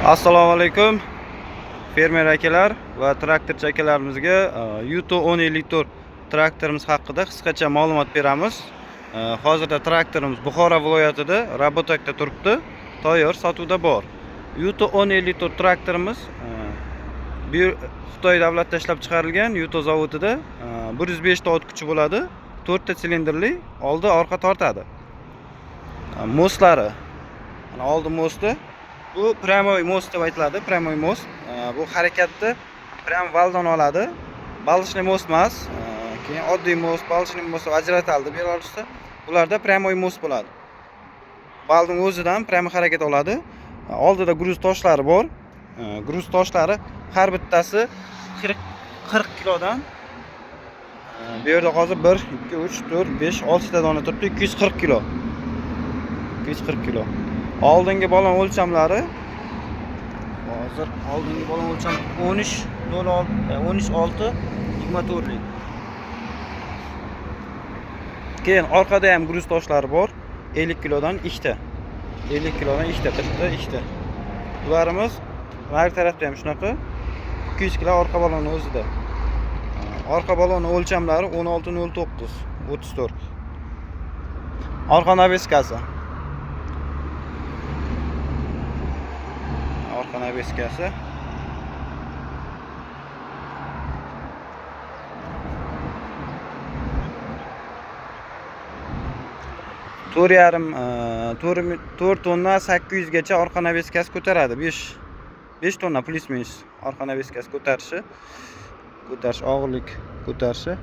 Assalomu alaykum fermer akalar va traktorchi akalarimizga Yuto 1054 traktorimiz haqida qisqacha ma'lumot beramiz. Hozirda traktorimiz Buxoro viloyatida Rabotakda turibdi, tayyor sotuvda bor. Yuto 1054 traktorimiz Xitoy davlatida ishlab chiqarilgan Yuto zavodida 105 ta ot kuchi bo'ladi, 4 ta silindrli, oldi orqa tortadi. Mostlari, mana oldi mosti. Bu pryamoy most deb aytiladi. Pryamoy most. Bu harakatni prям valdan oladi. Balishli most emas. Keyin oddiy most, balishli most ajratiladi Belarusda. Bularda pryamoy most bo'ladi. Balning o'zidan prям harakat oladi. Oldida gruz toshlari bor. Gruz toshlari har bittasi 40 kilodan. Bu yerda hozir 1 2 3 4 5 6 ta dona turibdi. 240 kilo. 240 kilo. Oldingi balon o'lchamlari hozir oldingi balon o'lcham 13.6 24 lik. Keyin orqada ham gruz toshlari bor. 50 kilodan 2 ta. 50 kilodan 2 ta, bitta 2 ta. Bularimiz har tarafda ham shunaqa 200 kilo orqa balonni o'zida. Orqa balon o'lchamlari 16.09 34. Orqa naveskasi. Orqa naveskasi. To'rt yarim 4 tonna 800 gacha orqa naveskasi ko'taradi. 5 tonna plus minus orqa naveskasi ko'tarish og'irlik ko'tarishi.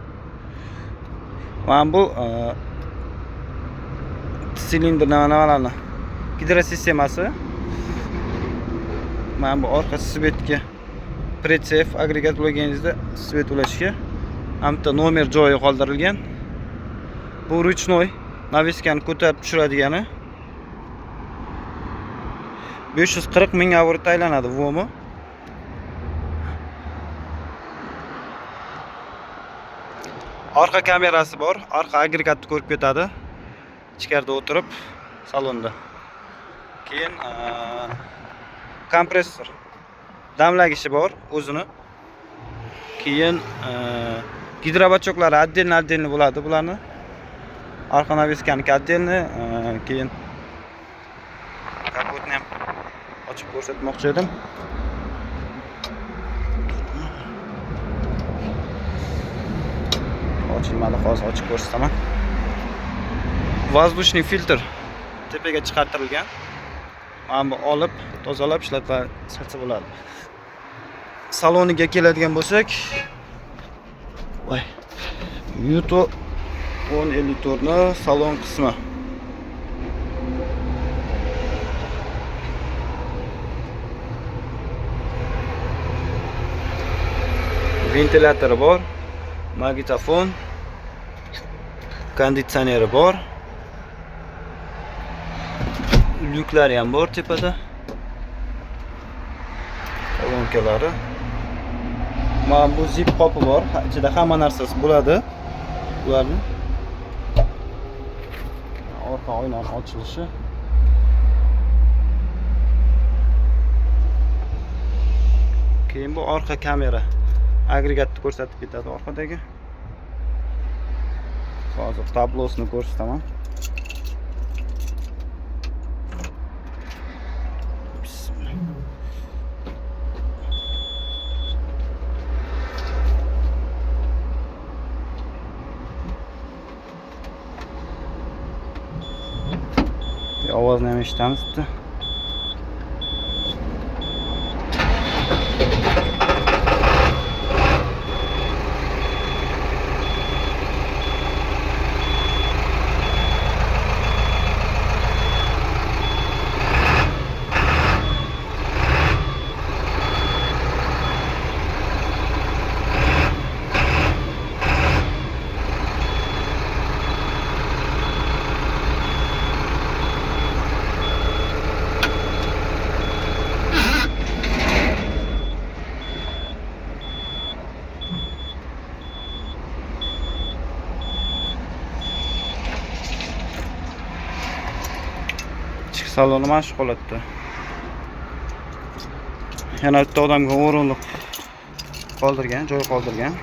Mana bu silindr nimalarni gidrosistemasi. Mana bu orqa svetga pretsef agregat bo'lganingizda svet ulashga hamda nomer joyi qoldirilgan. Bu ruchnoy naveskani ko'tarib tushiradigani. 540 ming avro aylanadi vomi. Orqa kamerasi bor, orqa agregatni ko'rib ketadi. Ichkarida o'tirib salonda. Keyin kompressor damlagichi bor o'zini. Keyin gidrobachoklari отдельно bo'ladi bularni. Orqa naveskaniki отдельно, keyin kapotni ham ochib ko'rsatmoqchi edim. Ochilmadi, hozir ochib ko'rsataman. Воздушный filtr tepaga chiqartirilgan. Mana bu olib, tozalab ishlatsa bo'ladi. Saloniga keladigan bo'lsak, voy. Yuto 1054 ni salon qismi. Ventilyatori bor, magnitofon, konditsioneri bor. Lyuklari ham bor tepada. Kolonkalari. Mana bu zip qopi bor. Ichida hamma narsasi bo'ladi. Ularning orqa oynani ochilishi. Keyin bu orqa kamera. Agregatni ko'rsatib ketadi orqadagi. Hozir tablosini ko'rsataman. Ovozni ham eshitamiz bitta. Saloni mana shu holatda. yana bitta odamga o'rinliq qoldirgan, joy qoldirgan.